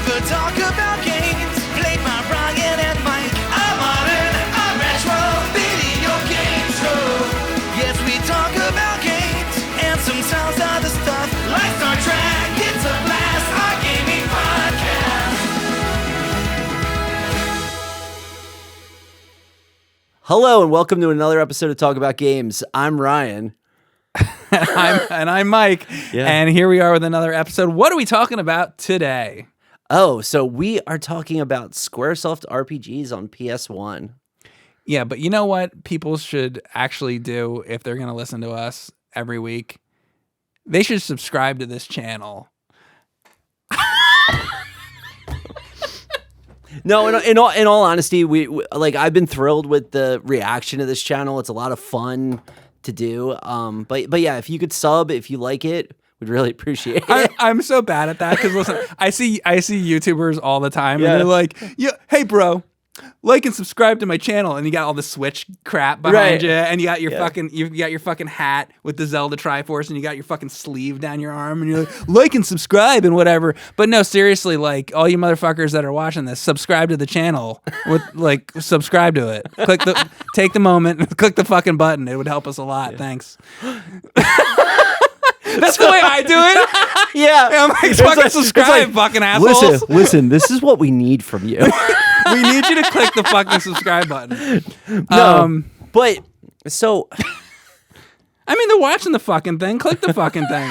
could talk about games played by Ryan and Mike. A modern, a retro video game show. Yes, we talk about games and sometimes other stuff like Star Trek. It's a blast, our gaming podcast. Hello and welcome to another episode of Talk About Games. I'm Ryan. I'm Mike. Yeah. And here we are with another episode. What are we talking about today? Oh, so we are talking about Squaresoft RPGs on PS1. Yeah, but you know what people should actually do if they're going to listen to us every week? They should subscribe to this channel. No, in all honesty, we like I've been thrilled with the reaction to this channel. It's a lot of fun to do. But yeah, if you could sub, if you like it, we'd really appreciate it. I'm so bad at that because listen, I see YouTubers all the time Yeah. and they're like, "Yeah, hey bro, like and subscribe to my channel," and you got all the Switch crap behind Right. you, and you got your Yeah. you got your fucking hat with the Zelda Triforce, and you got your fucking sleeve down your arm, and you're like and subscribe and whatever. But no, seriously, like all you motherfuckers that are watching this, subscribe to the channel with subscribe to it. Take the moment, and click the fucking button. It would help us a lot. Thanks. That's the way I do it. Yeah. I'm like, It's fucking like- subscribe, it's fucking assholes. Listen, this is what we need from you. We need you to click the fucking subscribe button. No, but so I mean, they're watching the fucking thing. Click the fucking thing.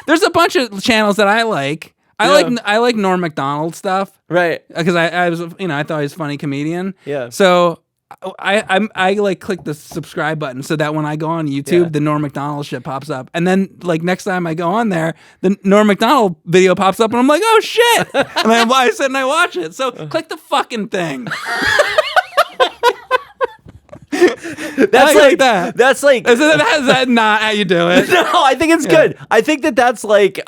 There's a bunch of channels that I like. I like Norm Macdonald stuff right. because I was I thought he was a funny comedian. Yeah. So I like click the subscribe button so that when I go on YouTube, Yeah. the Norm Macdonald shit pops up, and then like next time I go on there, the Norm Macdonald video pops up, and I'm like, oh shit, and I sit and I watch it. So click the fucking thing. That's like that. That's like Is that not how you do it? No, I think it's good. I think that's like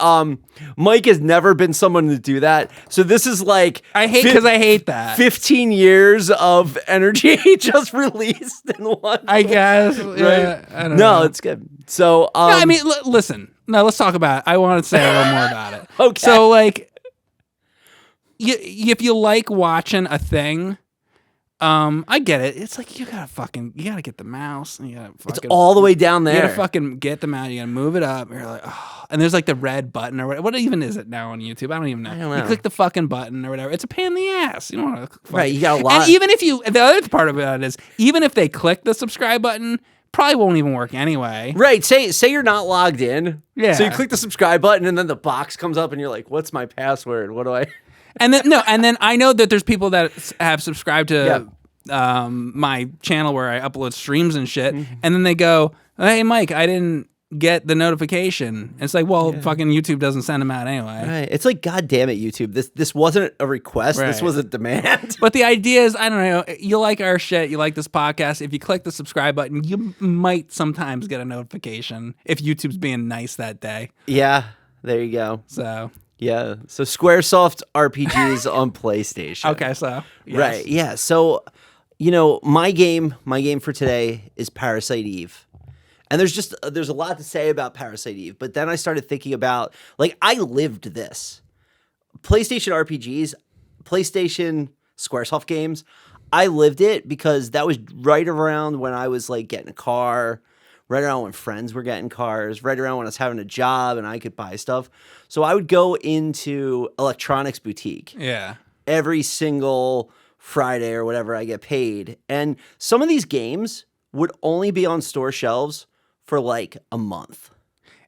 Mike has never been someone to do that. So this is like I hate that. 15 years of energy just released in one. I guess. Yeah, I don't know. It's good. So No, I mean, listen. No, let's talk about it. I want to say a little more about it. Okay. So, like, if you like watching a thing, I get it. It's like you gotta get the mouse. And you gotta it's fucking, all the way down there. You gotta fucking get the mouse. You gotta move it up. And you're like, oh. And there's like the red button or whatever. What even is it now on YouTube? I don't even know. I don't know. You click the fucking button or whatever. It's a pain in the ass. You don't want to. Right, you got a lot. And even if the other part of it is, even if they click the subscribe button, probably won't even work anyway. Right. Say you're not logged in. Yeah. So you click the subscribe button and then the box comes up and you're like, what's my password? What do I? And then I know that there's people that have subscribed to my channel where I upload streams and shit, and then they go, "Hey Mike, I didn't get the notification." And it's like, well, fucking YouTube doesn't send them out anyway. Right. It's like, God damn it, YouTube. This wasn't a request. This Right. was a demand. But the idea is, I don't know, you like our shit, you like this podcast. If you click the subscribe button, you might sometimes get a notification if YouTube's being nice that day. Yeah. There you go. So Yeah. So Squaresoft RPGs on PlayStation. okay, so yes. Right. Yeah. So, my game for today is Parasite Eve. And there's a lot to say about Parasite Eve, but then I started thinking about, like, I lived this. PlayStation RPGs, PlayStation Squaresoft games, I lived it because that was right around when I was like getting a car, right around when friends were getting cars, right around when I was having a job and I could buy stuff. So I would go into electronics boutique Yeah. every single Friday or whatever I get paid. And some of these games would only be on store shelves for like a month.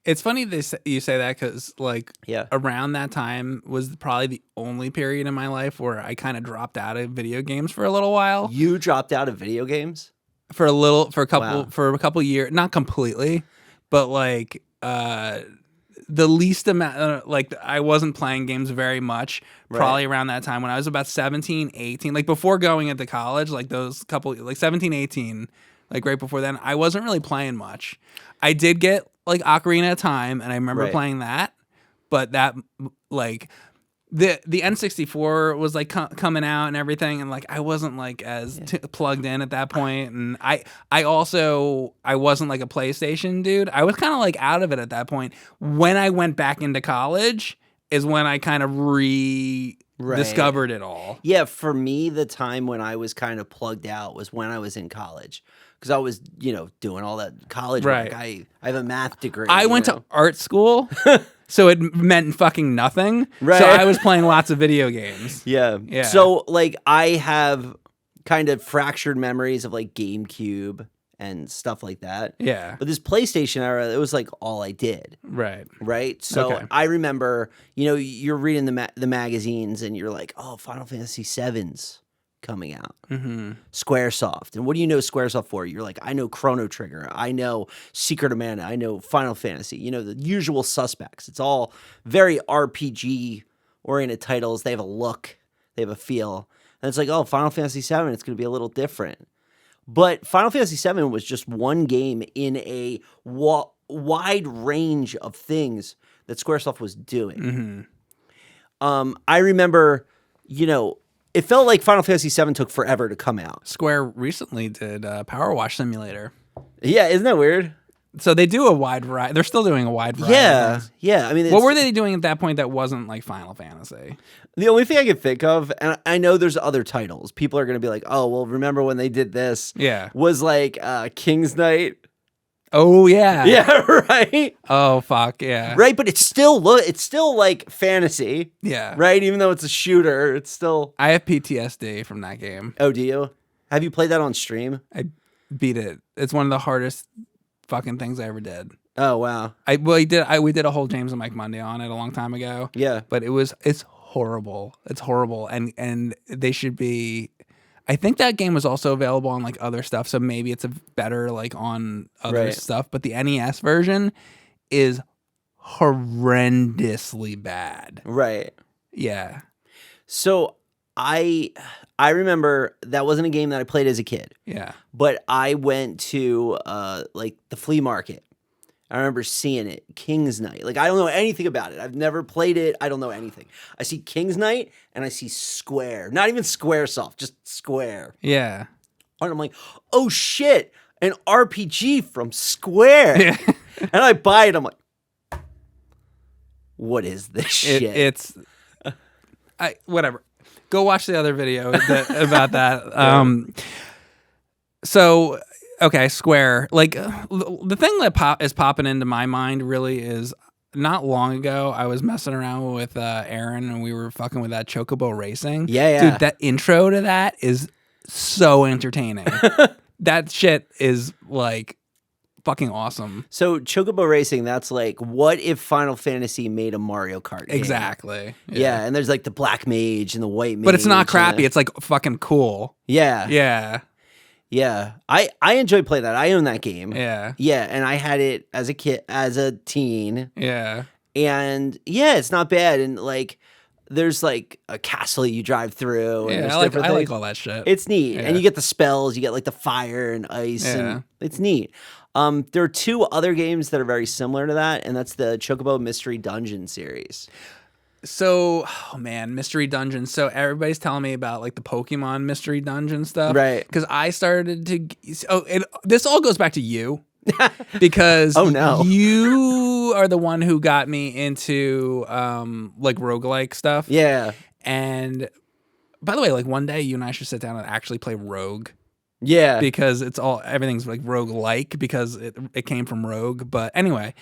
It's funny you say that because, like, Yeah. around that time was probably the only period in my life where I kind of dropped out of video games for a little while. You dropped out of video games? For a couple Wow. years, not completely, but like the least amount. Like, I wasn't playing games very much. Right. Probably around that time when I was about 17, 18, like before going into college, like those couple, like 17, 18, like right before then, I wasn't really playing much. I did get like Ocarina of Time, and I remember Right. playing that, but that like the N64 was like coming out and everything, and like I wasn't like as plugged in at that point, and I wasn't like a PlayStation dude. I was kind of like out of it at that point. When I went back into college is when I kind of discovered it all. Yeah, for me, the time when I was kind of plugged out was when I was in college. Because I was, doing all that college Right. work. I have a math degree. I went to art school, so it meant fucking nothing. Right. So I was playing lots of video games. Yeah. Yeah. So, I have kind of fractured memories of, GameCube and stuff like that. Yeah. But this PlayStation era, it was, all I did. Right. Right? So, Okay. I remember, you're reading the magazines and you're like, oh, Final Fantasy VII's coming out. Mm-hmm. Squaresoft. And what do you know Squaresoft for? You're like, I know Chrono Trigger. I know Secret of Mana. I know Final Fantasy. The usual suspects. It's all very RPG-oriented titles. They have a look. They have a feel. And it's like, oh, Final Fantasy VII, it's going to be a little different. But Final Fantasy VII was just one game in a wide range of things that Squaresoft was doing. Mm-hmm. I remember, it felt like Final Fantasy VII took forever to come out. Square recently did Power Wash Simulator. Yeah, isn't that weird? So they do a wide variety. They're still doing a wide variety. Yeah, of things. yeah. I mean, What were they doing at that point that wasn't like Final Fantasy? The only thing I could think of, and I know there's other titles. People are going to be like, "Oh, well, remember when they did this?" Yeah. Was King's Knight. Oh yeah. Yeah, right. Oh fuck yeah. Right, but it's still like fantasy. Yeah. Right, even though it's a shooter, it's still. I have PTSD from that game. Oh, do you? Have you played that on stream? I beat it. It's one of the hardest fucking things I ever did. Oh wow. We did a whole James and Mike Monday on it a long time ago. Yeah. But it's horrible. It's horrible. And they should be. I think that game was also available on other stuff, so maybe it's a better on other stuff. But the NES version is horrendously bad. Right. Yeah. So I remember that wasn't a game that I played as a kid. Yeah. But I went to the flea market. I remember seeing it, King's Knight. I don't know anything about it. I've never played it. I don't know anything. I see King's Knight and I see Square. Not even Squaresoft, just Square. Yeah. And I'm like, oh shit, an RPG from Square. Yeah. And I buy it. I'm like, what is this shit? Whatever. Go watch the other video about that. So, okay, Square. The thing that is popping into my mind really is not long ago, I was messing around with Aaron and we were fucking with that Chocobo Racing. Yeah. Dude, that intro to that is so entertaining. That shit is fucking awesome. So Chocobo Racing, that's what if Final Fantasy made a Mario Kart game? Exactly. Yeah, and there's the black mage and the white mage. But it's not crappy. It's fucking cool. Yeah. Yeah. Yeah. I enjoy playing that. I own that game. Yeah. Yeah, and I had it as a kid, as a teen. Yeah. And yeah, it's not bad. And there's a castle you drive through. And Yeah, there's I different like things. all that shit. It's neat. Yeah. And you get the spells, you get the fire and ice. Yeah. And it's neat. There are two other games that are very similar to that, and that's the Chocobo Mystery Dungeon series. So, oh man, Mystery Dungeon. So everybody's telling me about the Pokemon Mystery Dungeon stuff. Right. Because I started to. This all goes back to you. Because Oh, no. you are the one who got me into roguelike stuff. Yeah. And by the way, one day you and I should sit down and actually play Rogue. Yeah. Because everything's rogue-like because it came from Rogue. But anyway,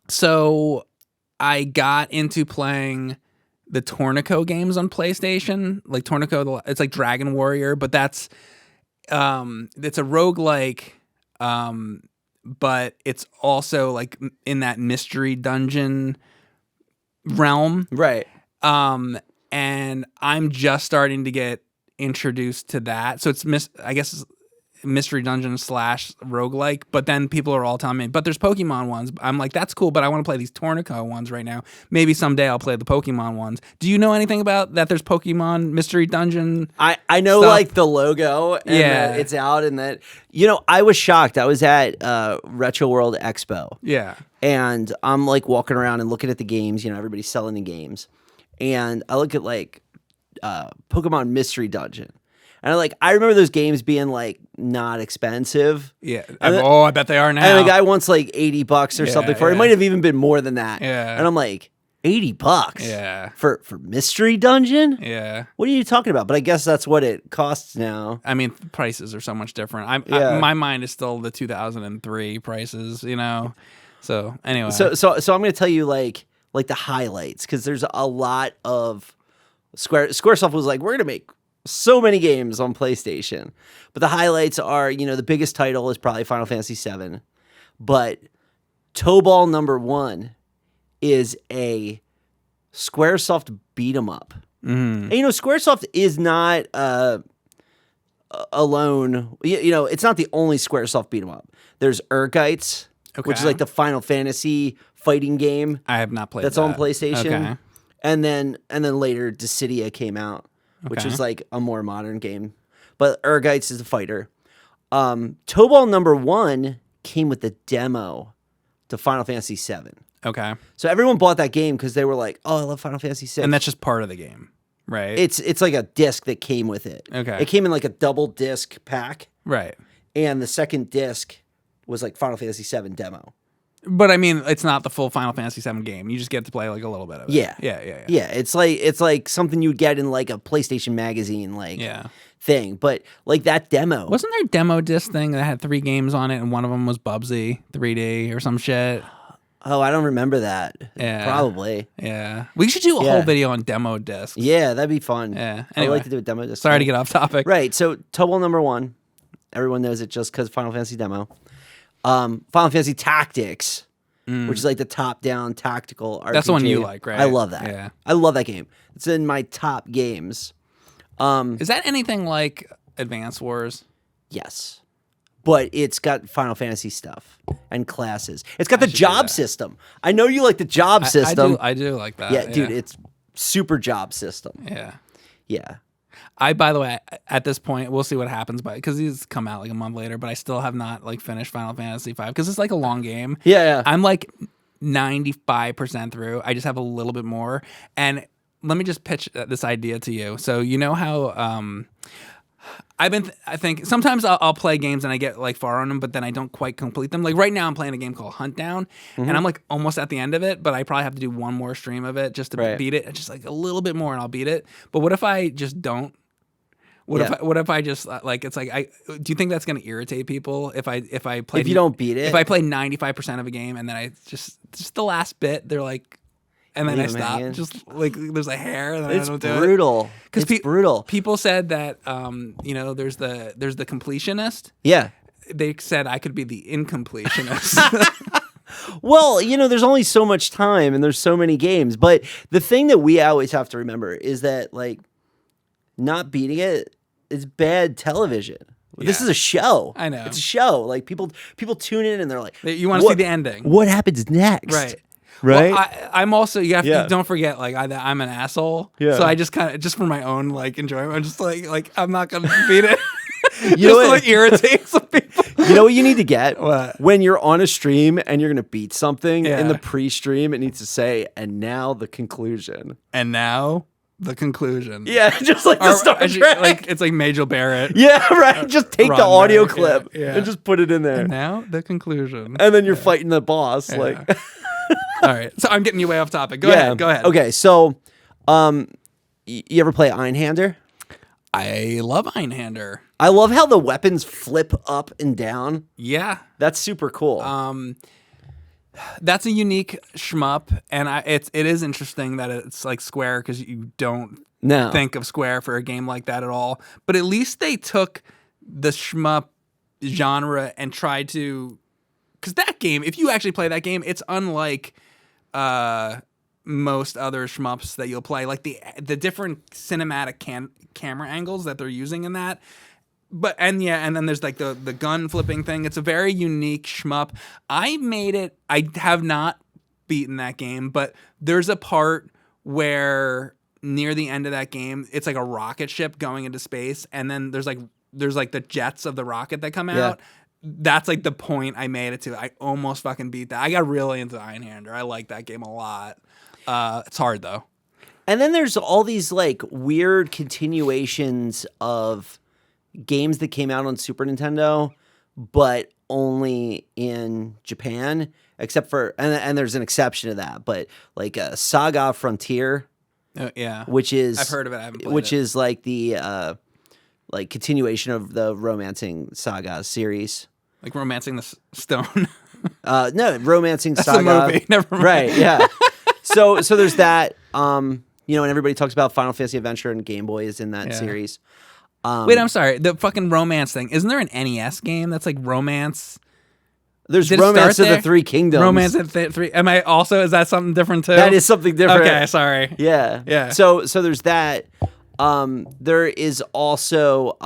so I got into playing the Tornico games on PlayStation. Tornico, it's like Dragon Warrior, but that's it's a roguelike, but it's also in that mystery dungeon realm. Right. And I'm just starting to get introduced to that. So it's I guess mystery dungeon / roguelike, but then people are all telling me, but there's Pokemon ones. I'm like, that's cool, but I want to play these Tornico ones right now. Maybe someday I'll play the Pokemon ones. Do you know anything about that? There's Pokemon mystery dungeon. I know stuff? the logo and Yeah. that it's out and that I was shocked. I was at Retro World Expo. Yeah. And I'm walking around and looking at the games, everybody's selling the games. And I look at Pokemon Mystery Dungeon. And I remember those games being not expensive. Yeah. And I bet they are now. And the guy wants $80 or something for it. It yeah. might have even been more than that. Yeah. And I'm like, $80. Yeah. For Mystery Dungeon? Yeah. What are you talking about? But I guess that's what it costs now. I mean, prices are so much different. My mind is still the 2003 prices, you know. So anyway, So I'm going to tell you like the highlights, because there's a lot of Squaresoft was like, we're going to make so many games on PlayStation, but the highlights are, the biggest title is probably Final Fantasy VII, but Tobal #1 is a Squaresoft beat 'em up. And, Squaresoft is not alone. It's not the only Squaresoft beat 'em up. There's Urgites, which is like the Final Fantasy fighting game. I have not played that's that. on PlayStation. Okay. And then later Dissidia came out, which was like a more modern game. But Urgites is a fighter. Tobal #1 came with the demo to Final Fantasy VII. Okay. So everyone bought that game because they were like, "Oh, I love Final Fantasy VI." And that's just part of the game, right? It's like a disc that came with it. Okay. It came in like a double disc pack, right. and the second disc was like Final Fantasy VII demo. But I mean, it's not the full Final Fantasy VII game. You just get to play like a little bit of it. Yeah. Yeah. Yeah, it's like something you'd get in like a PlayStation magazine thing. But like that demo. Wasn't there a demo disc thing that had 3 games on it, and one of them was Bubsy 3D or some shit? Oh, I don't remember that. Yeah. Probably. Yeah. We should do a whole video on demo discs. Yeah, that'd be fun. Yeah. I'd Anyway. like to do a demo disc. Sorry to get off topic. Right. So Tobal #1, everyone knows it just because Final Fantasy demo. Final Fantasy Tactics, which is like the top-down tactical RPG. That's the one you like, right? I love that. Yeah. I love that game. It's in my top games. Is that anything like Advance Wars? Yes. But it's got Final Fantasy stuff and classes. It's got the should do job that. system. I know you like the job system. I do like that. Yeah, dude, it's super job system. Yeah. Yeah. By the way, at this point, we'll see what happens, because these come out like a month later, but I still have not like finished Final Fantasy V because it's like a long game. Yeah. I'm like 95% through. I just have a little bit more. And let me just pitch this idea to you. So you know how I think sometimes I'll play games and I get like far on them, but then I don't quite complete them. Like right now I'm playing a game called Hunt Down, and I'm like almost at the end of it, but I probably have to do one more stream of it just to beat it. Just like a little bit more and I'll beat it. But what if I just don't? What if I just like, it's like, do you think that's going to irritate people if I play, If you don't beat it? if I play 95% of a game and then I just the last bit, they're like, and then I Leave 'em stop, hanging. just like there's a hair and then It's I don't do it. brutal. It's brutal. People said that, there's the completionist. Yeah. They said I could be the incompletionist. Well, there's only so much time and there's so many games. But the thing that we always have to remember is that, like, not beating it is bad television. This is a show. I know. It's a show. Like, people tune in and they're like, You want to see the ending. What happens next? Right. Right? Well, I'm also, you Yeah. don't forget, like, I'm an asshole. Yeah. So I just kind of, just for my own, like, enjoyment, I'm just like I'm not going to beat it. You know just to, what? like, irritate some people. You know what you need to get? What? When you're on a stream and you're going to beat something, Yeah. in the pre-stream, it needs to say, and now the conclusion. And now, the conclusion. Yeah, just like the Or, Star Trek. like, it's like Major Barrett. Yeah, right. Just take the Ron audio Barrett, clip yeah. and just put it in there. And now, the conclusion. And then you're fighting the boss. Yeah. Like, All right. So I'm getting you way off topic. Go ahead. Okay, so you ever play Einhander? I love Einhander. I love how the weapons flip up and down. Yeah. That's super cool. That's a unique shmup, and it is interesting that it's like Square, because you don't think of Square for a game like that at all. But at least they took the shmup genre and tried to, because that game, if you actually play that game, it's unlike most other shmups that you'll play. Like the different cinematic camera angles that they're using in that. And then there's like the gun flipping thing. It's a very unique shmup. I have not beaten that game, but there's a part where near the end of that game, it's like a rocket ship going into space, and then there's like the jets of the rocket that come out. That's like the point I made it to. I almost fucking beat that. I got really into Einhander. I like that game a lot. It's hard though. And then there's all these like weird continuations of games that came out on Super Nintendo, but only in Japan. except for and there's an exception to that, but like Saga Frontier, Yeah. which is I've heard of it. I haven't played which it. is like the like continuation of the Romancing Saga series. Like Romancing the Stone. No, Romancing That's Saga. a movie. Never mind. Right, yeah. So there's that. You know, and everybody talks about Final Fantasy Adventure and Game Boy is in that Yeah. series. Wait, I'm sorry. The fucking romance thing. Isn't there an NES game that's like romance? There's Did it Romance start of the there? Three Kingdoms. Romance at three. Am I also? Is that something different too? That is something different. Okay, sorry. Yeah. Yeah. So there's that. There is also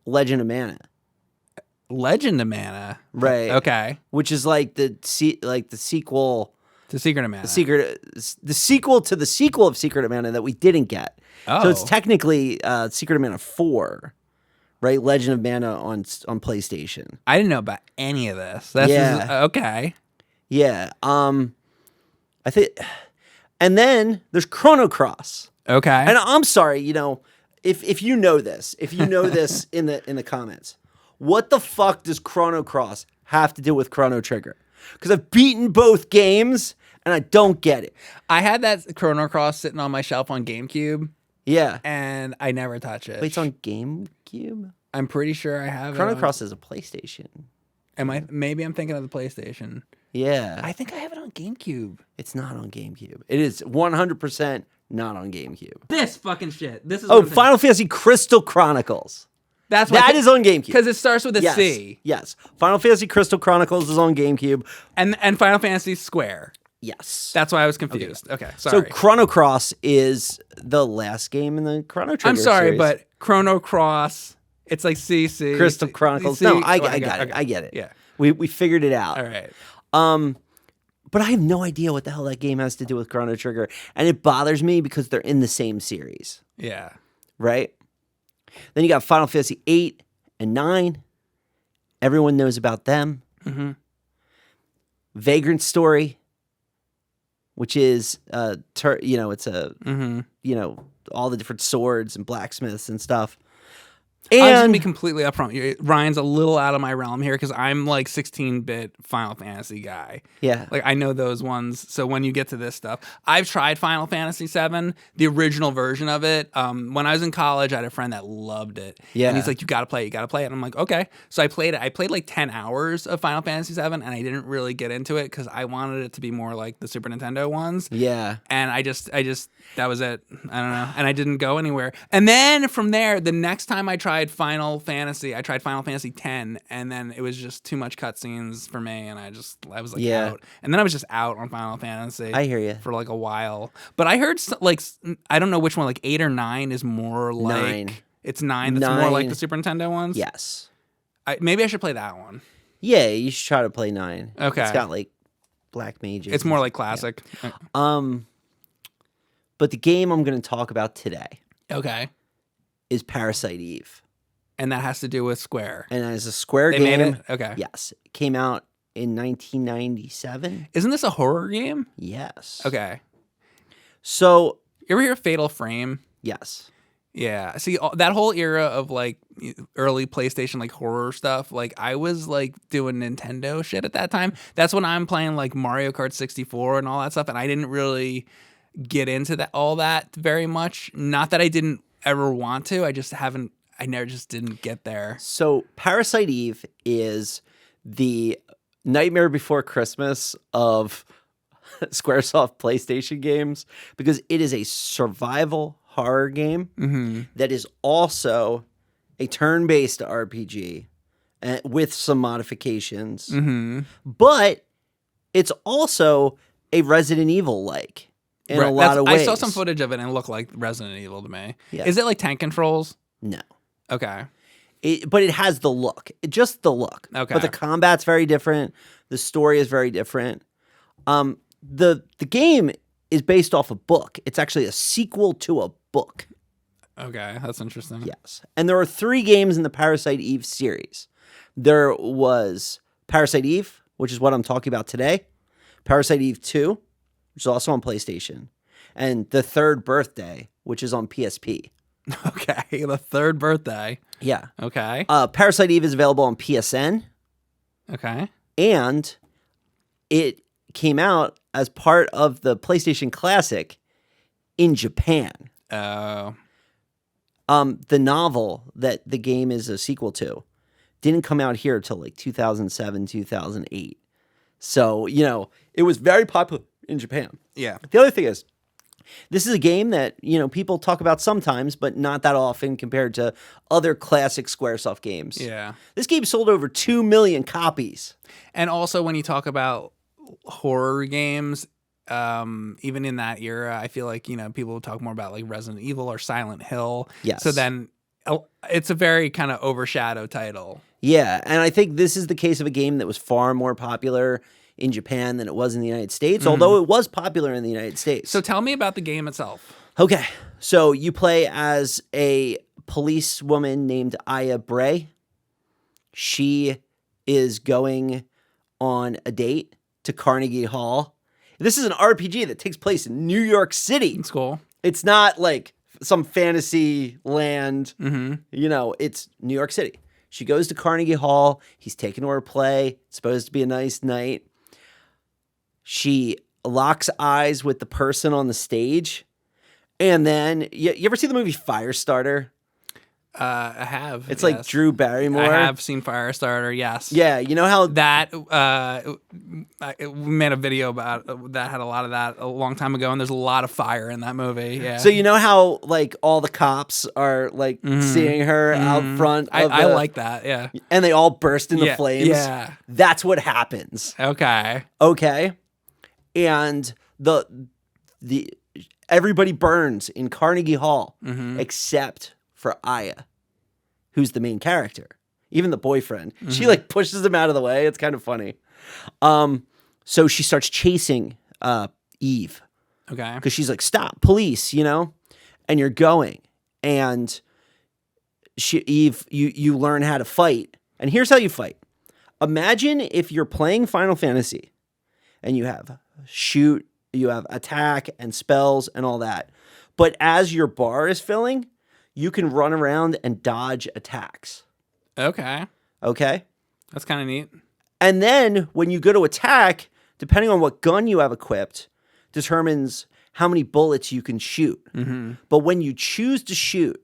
Legend of Mana. Legend of Mana. Right. Okay. Which is like the sequel. The Secret of Mana. The sequel to the sequel of Secret of Mana that we didn't get. Oh. So it's technically Secret of Mana 4, right? Legend of Mana on PlayStation. I didn't know about any of this. That's Yeah. Okay. Yeah. I think, and then there's Chrono Cross. Okay. And I'm sorry, you know, if you know this, in the comments, what the fuck does Chrono Cross have to do with Chrono Trigger? Because I've beaten both games and I don't get it. I had that Chrono Cross sitting on my shelf on GameCube, Yeah. and I never touch it. Wait, it's on GameCube? I'm pretty sure I have Chrono it. Cross is a PlayStation. Maybe I'm thinking of the PlayStation. Yeah. I think I have it on GameCube. It's not on GameCube. It is 100% not on GameCube. This fucking shit. This is Oh, Final Fantasy Crystal Chronicles. That is on GameCube. because it starts with a Yes. C. Yes. Final Fantasy Crystal Chronicles is on GameCube. And Final Fantasy Square. Yes. That's why I was confused. Okay, So sorry. Chrono Cross is the last game in the Chrono Trigger I'm sorry, series. but Chrono Cross, it's like CC. Crystal Chronicles. C- No, I oh, got it. okay. I get it. Yeah. We figured it out. All right. But I have no idea what the hell that game has to do with Chrono Trigger. And it bothers me because they're in the same series, Yeah. right? Then you got Final Fantasy 8 and 9. Everyone knows about them. Mhm. Vagrant Story, which is, it's a, Mhm. all the different swords and blacksmiths and stuff. I'm just gonna And be completely upfront. Ryan's a little out of my realm here because I'm like 16-bit Final Fantasy guy. yeah, Like I know those ones. So when you get to this stuff, I've tried Final Fantasy VII, the original version of it. When I was in college, I had a friend that loved it. Yeah. And he's like, "You gotta play it. And I'm like, "Okay." So I played it. I played like 10 hours of Final Fantasy VII, and I didn't really get into it because I wanted it to be more like the Super Nintendo ones. yeah. And I just that was it. I don't know. And I didn't go anywhere. And then from there, the next time I tried Final Fantasy, I tried Final Fantasy X, and then it was just too much cutscenes for me, and I was like Yeah. out. And then I was just out on Final Fantasy. I hear you. For like a while. But I heard I don't know which one, like 8 or 9 is more like 9. It's 9 that's more like 9. the Super Nintendo ones. Yes. Maybe I should play that one. Yeah, you should try to play 9. Okay. It's got like black mages. It's more like classic. But the game I'm going to talk about today Okay. is Parasite Eve. And that has to do with Square. And as a Square They game, made it? Okay. yes, it came out in 1997. Isn't this a horror game? Yes. Okay. So, You ever hear of Fatal Frame? yes. Yeah. See, that whole era of like early PlayStation like horror stuff, like I was like doing Nintendo shit at that time. That's when I'm playing like Mario Kart 64 and all that stuff, and I didn't really get into all that very much. Not that I didn't ever want to. I never just didn't get there. So, Parasite Eve is the Nightmare Before Christmas of Squaresoft PlayStation games because it is a survival horror game that is also a turn-based RPG with some modifications. But it's also a Resident Evil-like in a lot of ways. I saw some footage of it and it looked like Resident Evil to me. Yeah. Is it like tank controls? No. Okay. But it has the look. Just the look. Okay. But the combat's very different. The story is very different. The game is based off a book. It's actually a sequel to a book. Okay, that's interesting. Yes. And there are 3 games in the Parasite Eve series. There was Parasite Eve, which is what I'm talking about today. Parasite Eve 2, which is also on PlayStation. And The Third Birthday, which is on PSP. Okay, the third birthday. Yeah. Okay. Parasite Eve is available on PSN. Okay. And it came out as part of the PlayStation Classic in Japan. Oh. The novel that the game is a sequel to didn't come out here till like 2007, 2008. So, it was very popular in Japan. Yeah. The other thing is, this is a game that, people talk about sometimes, but not that often compared to other classic Squaresoft games. Yeah. This game sold over 2 million copies. And also when you talk about horror games, even in that era, I feel like, people talk more about like Resident Evil or Silent Hill. Yes. So then it's a very kind of overshadowed title. Yeah, and I think this is the case of a game that was far more popular in Japan than it was in the United States, although it was popular in the United States. So tell me about the game itself. Okay, so you play as a policewoman named Aya Bray. She is going on a date to Carnegie Hall. This is an RPG that takes place in New York City. It's cool. It's not like some fantasy land. Mm-hmm. It's New York City. She goes to Carnegie Hall. He's taking her to play. It's supposed to be a nice night. She locks eyes with the person on the stage. And then, you ever see the movie Firestarter? I have. It's like Drew Barrymore. I have seen Firestarter, yes. Yeah, you know how... That, we made a video about that, had a lot of that a long time ago, and there's a lot of fire in that movie, yeah. So you know how, like, all the cops are, like, seeing her out front of I like that, yeah. And they all burst into flames? Yeah. That's what happens. Okay. And the everybody burns in Carnegie Hall except for Aya, who's the main character. Even the boyfriend. She like pushes him out of the way. It's kind of funny. So she starts chasing Eve. Okay. Because she's like, stop, police, And you're going. And Eve, you learn how to fight. And here's how you fight. Imagine if you're playing Final Fantasy and you have shoot, you have attack and spells and all that. But as your bar is filling, you can run around and dodge attacks. Okay. That's kind of neat. And then when you go to attack, depending on what gun you have equipped, determines how many bullets you can shoot. But when you choose to shoot,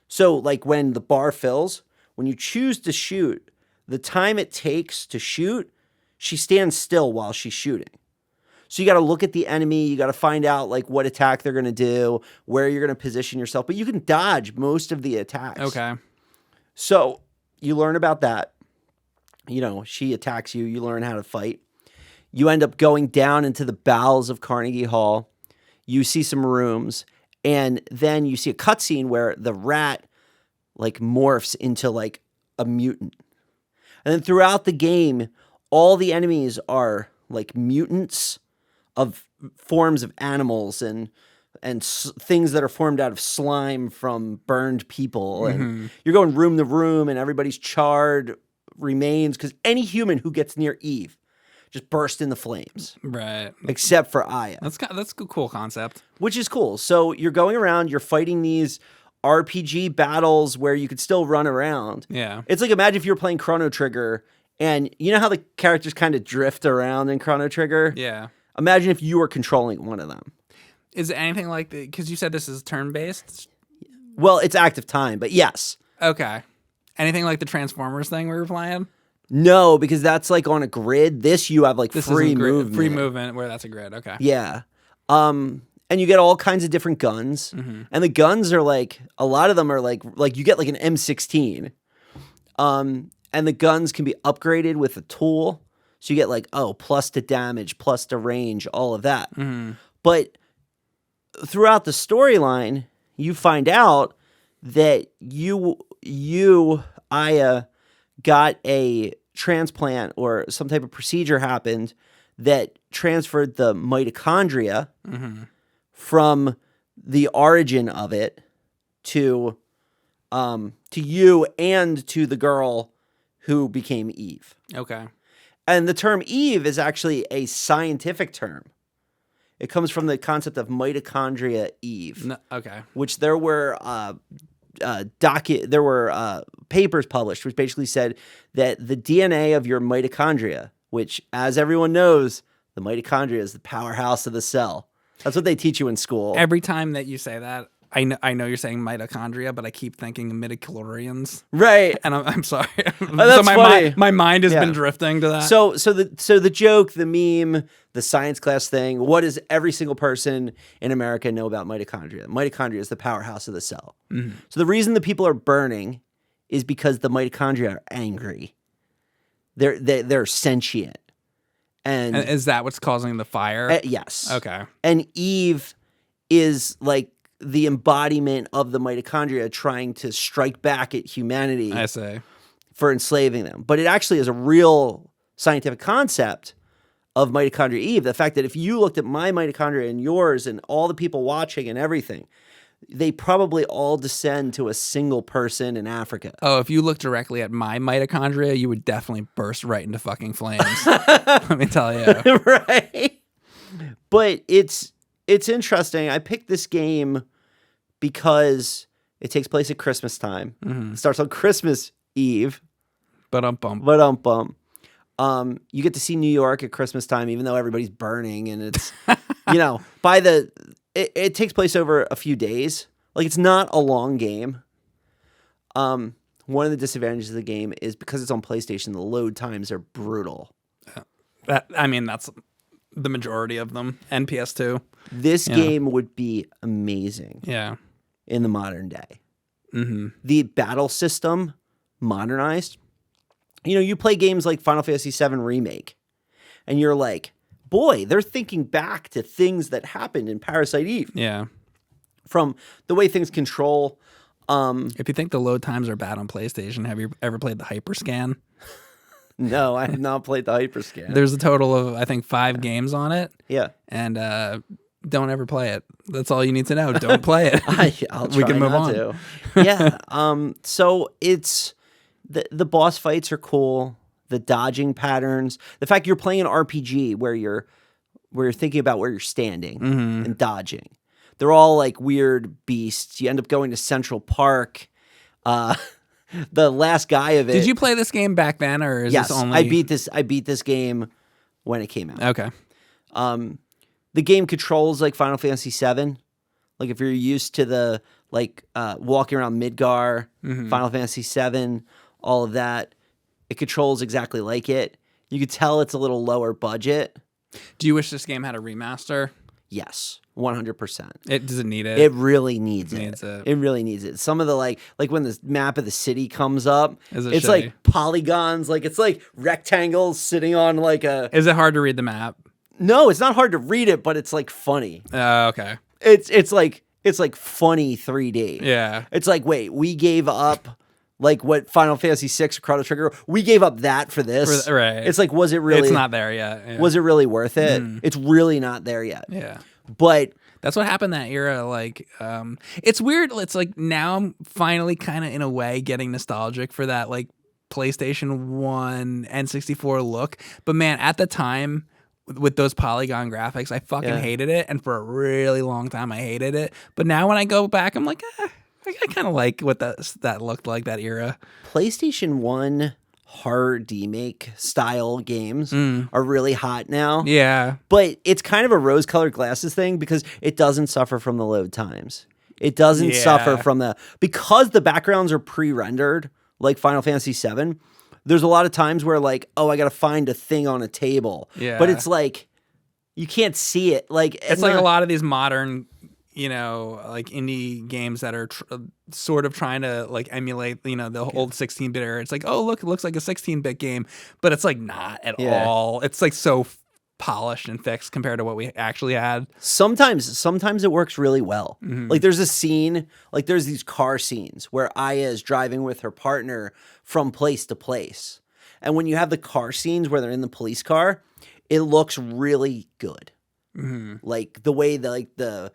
so like when the bar fills, when you choose to shoot, the time it takes to shoot, she stands still while she's shooting. So you got to look at the enemy. You got to find out like what attack they're going to do, where you're going to position yourself. But you can dodge most of the attacks. Okay. So you learn about that. She attacks you. You learn how to fight. You end up going down into the bowels of Carnegie Hall. You see some rooms. And then you see a cutscene where the rat like morphs into like a mutant. And then throughout the game, all the enemies are like mutants of forms of animals and things that are formed out of slime from burned people. And you're going room to room and everybody's charred remains because any human who gets near Eve just burst into flames. Right. Except for Aya. That's a cool concept. Which is cool. So you're going around, you're fighting these RPG battles where you could still run around. Yeah. It's like imagine if you were playing Chrono Trigger and you know how the characters kind of drift around in Chrono Trigger? Yeah. Imagine if you were controlling one of them. Is it anything like because you said this is turn-based? Well, it's active time, but yes. Okay. Anything like the Transformers thing we were playing? No, because that's like on a grid. This you have like free movement. Free movement where that's a grid. Okay. Yeah. And you get all kinds of different guns. And the guns are like, a lot of them are like you get like an M16. And the guns can be upgraded with a tool. So you get like, plus to damage, plus to range, all of that. But throughout the storyline, you find out that Aya, got a transplant or some type of procedure happened that transferred the mitochondria from the origin of it to you and to the girl who became Eve. Okay. And the term Eve is actually a scientific term. It comes from the concept of mitochondria Eve. No, okay. Which there were papers published which basically said that the DNA of your mitochondria, which as everyone knows The mitochondria is the powerhouse of the cell. That's what they teach you in school. Every time that you say that, I know you're saying mitochondria, but I keep thinking of midichlorians. Right. And I'm sorry. That's funny. My mind has been drifting to that. So the joke, the meme, the science class thing, what does every single person in America know about mitochondria? Mitochondria is the powerhouse of the cell. Mm-hmm. So the reason the people are burning is because the mitochondria are angry. They're sentient. And is that what's causing the fire? Yes. Okay. And Eve is like the embodiment of the mitochondria trying to strike back at humanity. I see. For enslaving them. But it actually is a real scientific concept of mitochondria Eve. The fact that if you looked at my mitochondria and yours and all the people watching and everything, they probably all descend to a single person in Africa. Oh, if you look directly at my mitochondria, you would definitely burst right into fucking flames. Let me tell you. Right? But it's interesting. I picked this game because it takes place at Christmas time. Mm-hmm. It starts on Christmas Eve. Ba-dum-bum. You get to see New York at Christmas time, even though everybody's burning, and it's it takes place over a few days. Like, it's not a long game. One of the disadvantages of the game is because it's on PlayStation, the load times are brutal. That's the majority of them. And PS2. This game would be amazing. Yeah. In the modern day. Mm-hmm. The battle system modernized. You play games like Final Fantasy VII Remake, and you're like, boy, they're thinking back to things that happened in Parasite Eve. Yeah. From the way things control. If you think the load times are bad on PlayStation, have you ever played the Hyperscan? No, I have not played the Hyperscan. There's a total of, I think, 5 games on it. Yeah. And don't ever play it. That's all you need to know. Don't play it. I'll try we can move not on. To. Yeah. So it's the boss fights are cool. The dodging patterns. The fact you're playing an RPG where you're thinking about where you're standing and dodging. They're all like weird beasts. You end up going to Central Park. The last guy of it. Did you play this game back then, or is yes, this only? I beat this game when it came out. Okay. The game controls like Final Fantasy VII. Like if you're used to the walking around Midgar, Final Fantasy VII, all of that, it controls exactly like it. You could tell it's a little lower budget. Do you wish this game had a remaster? Yes, 100%. Does it need it? It really needs it. It really needs it. Some of the like when the map of the city comes up, it's shitty? like polygons, like it's like rectangles sitting on like a. Is it hard to read the map? No, it's not hard to read it, but it's like funny. Okay. It's like funny 3D. Yeah. It's like, wait, we gave up like what Final Fantasy VI or Chrono Trigger, we gave up that for this. Right. It's like, was it really? It's not there yet. Yeah. Was it really worth it? It's really not there yet. Yeah. But that's what happened that era. Like, it's weird. It's like now I'm finally kind of in a way getting nostalgic for that like PlayStation 1 N64 look. But man, at the time with those polygon graphics, I fucking hated it. And for a really long time, I hated it. But now when I go back, I'm like, I kind of like what that looked like, that era. PlayStation 1 horror demake style games are really hot now. Yeah. But it's kind of a rose-colored glasses thing because it doesn't suffer from the load times. It doesn't suffer from because the backgrounds are pre-rendered, like Final Fantasy VII, there's a lot of times where like, oh, I got to find a thing on a table. Yeah. But it's like, you can't see it. Like it's like a lot of these modern, like indie games that are sort of trying to like emulate, the old 16-bit era. It's like, oh, look, it looks like a 16-bit game, but it's like not at all. It's like so polished and fixed compared to what we actually had. Sometimes it works really well. Like there's a scene, like there's these car scenes where Aya is driving with her partner from place to place. And when you have the car scenes where they're in the police car, it looks really good. Like the way the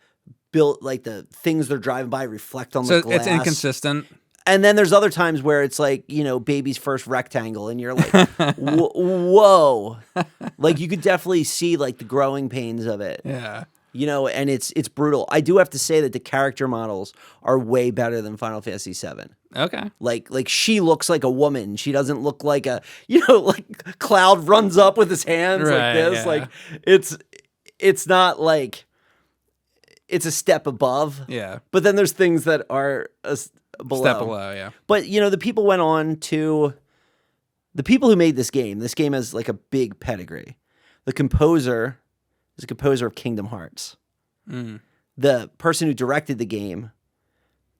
things they're driving by reflect on the glass. So it's inconsistent. And then there's other times where it's like, baby's first rectangle and you're like, whoa. Like you could definitely see like the growing pains of it. Yeah. and it's brutal. I do have to say that the character models are way better than Final Fantasy VII. Okay. Like she looks like a woman. She doesn't look like a, like Cloud runs up with his hands like this. Yeah. Like it's not like it's a step above. Yeah. But then there's things that are below. Step below, yeah. But the people went on to the people who made this game. This game has like a big pedigree. The composer is a composer of Kingdom Hearts. The person who directed the game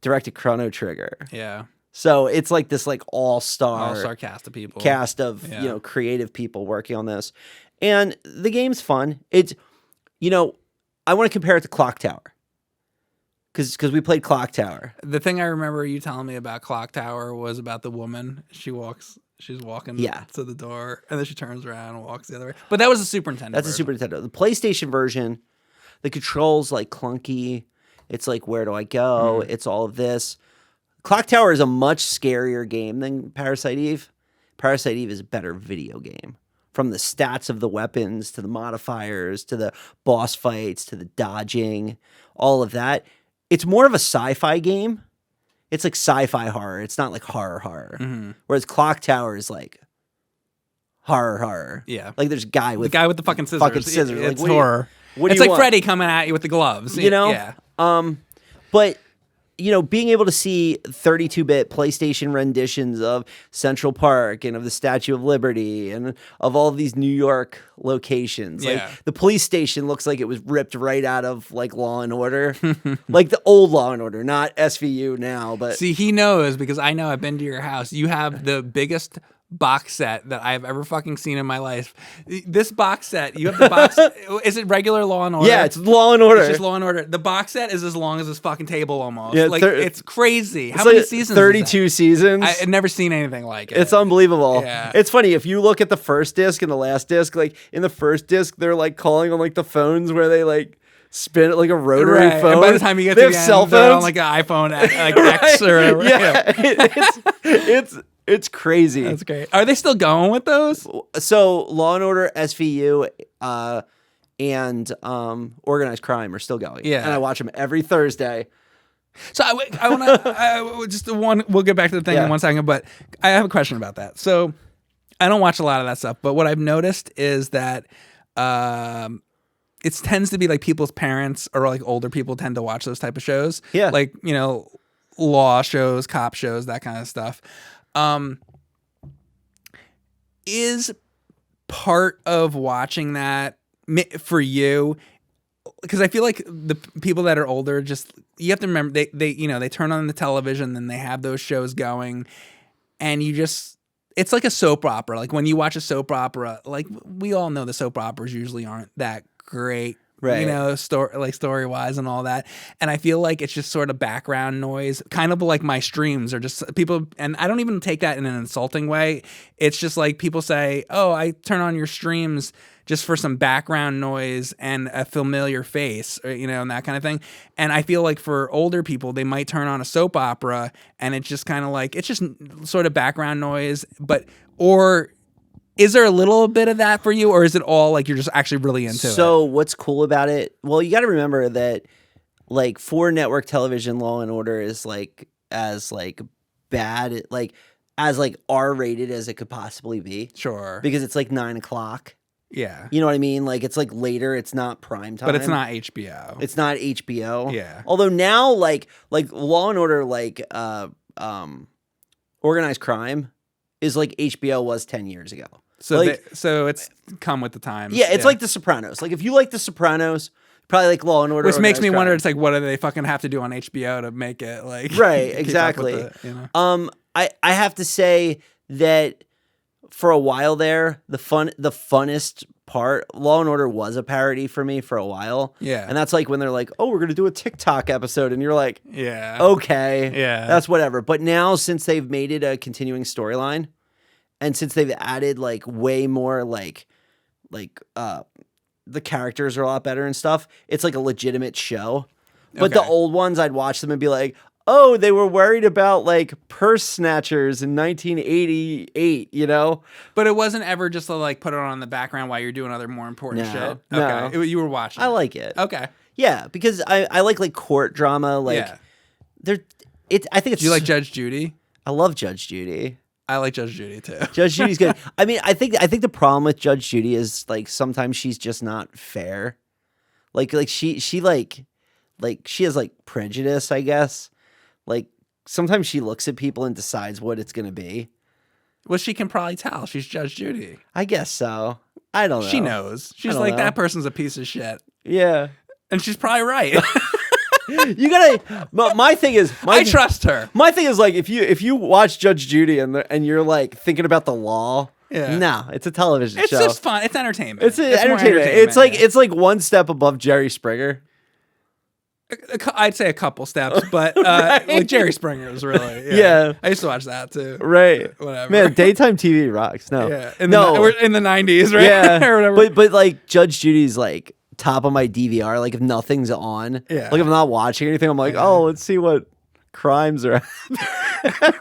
directed Chrono Trigger. Yeah. So it's like this like all-star cast of people. Cast of, creative people working on this. And the game's fun. It's I want to compare it to Clock Tower. Because we played Clock Tower. The thing I remember you telling me about Clock Tower was about the woman. She's walking to the door, and then she turns around and walks the other way. But that was a Super Nintendo That's version. a Super Nintendo. The PlayStation version, the controls like clunky. It's like, where do I go? It's all of this. Clock Tower is a much scarier game than Parasite Eve. Parasite Eve is a better video game. From the stats of the weapons, to the modifiers, to the boss fights, to the dodging, all of that. It's more of a sci-fi game. It's like sci-fi horror. It's not like horror. Whereas Clock Tower is like horror. Yeah. Like there's a guy with the fucking scissors. Like, It's horror. It's like Freddy coming at you with the gloves. Yeah. But being able to see 32-bit PlayStation renditions of Central Park and of the Statue of Liberty and of all of these New York locations. Yeah. Like the police station looks like it was ripped right out of like Law and Order. Like the old Law and Order, not SVU now, but See, he knows because I know I've been to your house. You have the biggest box set that I've ever fucking seen in my life. This box set, you have the box. Is it regular Law and Order? yeah, it's Law and Order. It's just Law and Order. The box set is as long as this fucking table almost. Yeah, like it's crazy. How it's many like seasons? 32 seasons. I've never seen anything like it. It's unbelievable. Yeah. It's funny if you look at the first disc and the last disc. Like in the first disc, they're like calling on like the phones where they like spin it like a rotary phone. And by the time you get they to have the end, cell they're on phones, like an iPhone like X or it's crazy. That's great. Are they still going with those? So Law and Order, SVU, and Organized Crime are still going. Yeah. And I watch them every Thursday. So I want to just one. We'll get back to the thing in 1 second, but I have a question about that. So I don't watch a lot of that stuff, but what I've noticed is that it tends to be like people's parents or like older people tend to watch those type of shows. Yeah, like law shows, cop shows, that kind of stuff. Is part of watching that for you? Because I feel like the people that are older, just you have to remember they turn on the television and they have those shows going, and it's like a soap opera. Like when you watch a soap opera, like we all know the soap operas usually aren't that great. Right. Story wise and all that. And I feel like it's just sort of background noise, kind of like my streams are just people. And I don't even take that in an insulting way. It's just like people say, oh, I turn on your streams just for some background noise and a familiar face, or, and that kind of thing. And I feel like for older people, they might turn on a soap opera and it's just kind of like, it's just sort of background noise, or is there a little bit of that for you, or is it all like you're just actually really into it? So what's cool about it? Well, you got to remember that like for network television, Law and Order is like as like bad, like as like R-rated as it could possibly be. Sure. Because it's like 9 o'clock. Yeah. You know what I mean? Like it's like later. It's not prime time. But it's not HBO. It's not HBO. Yeah. Although now like Law and Order, like Organized Crime is like HBO was 10 years ago. So like, so it's come with the times. Yeah, it's like The Sopranos. Like if you like The Sopranos, probably like Law and Order. Which makes me Crime. wonder. It's like, what do they fucking have to do on HBO to make it like right? keep Exactly. up with it, I have to say that for a while there, the funnest part, Law and Order was a parody for me for a while. Yeah, and that's like when they're like, "Oh, we're gonna do a TikTok episode," and you're like, "Yeah, okay, yeah, that's whatever." But now, since they've made it a continuing storyline, and since they've added like way more like the characters are a lot better and stuff, it's like a legitimate show. But the old ones, I'd watch them and be like, oh, they were worried about like purse snatchers in 1988, But it wasn't ever just to like put it on in the background while you're doing other more important shit. Okay, No. You were watching. I like it. Okay. Yeah, because I like court drama. Like Yeah. I think it's. Do you like Judge Judy? I love Judge Judy. I like Judge Judy too. Judge Judy's good. I mean, I think the problem with Judge Judy is like sometimes she's just not fair. Like she she has like prejudice, I guess. Like sometimes she looks at people and decides what it's gonna be. Well, she can probably tell. She's Judge Judy. I guess so. I don't know. She knows. She's don't like, know. that person's a piece of shit. Yeah. And she's probably right. You gotta. My thing is, I trust her. My thing is like if you watch Judge Judy and you're like thinking about the law. Yeah. No, it's a television It's show. just fun. It's entertainment. It's more entertainment. It's like one step above Jerry Springer. I'd say a couple steps, but like Jerry Springer is really. Yeah. I used to watch that too. Right. Whatever. Man, daytime TV rocks. No. Yeah. No. In the 90s, right? Yeah. or whatever. But like Judge Judy's like top of my DVR. Like if nothing's on. Yeah. Like if I'm not watching anything, I'm like, oh, let's see what crimes are.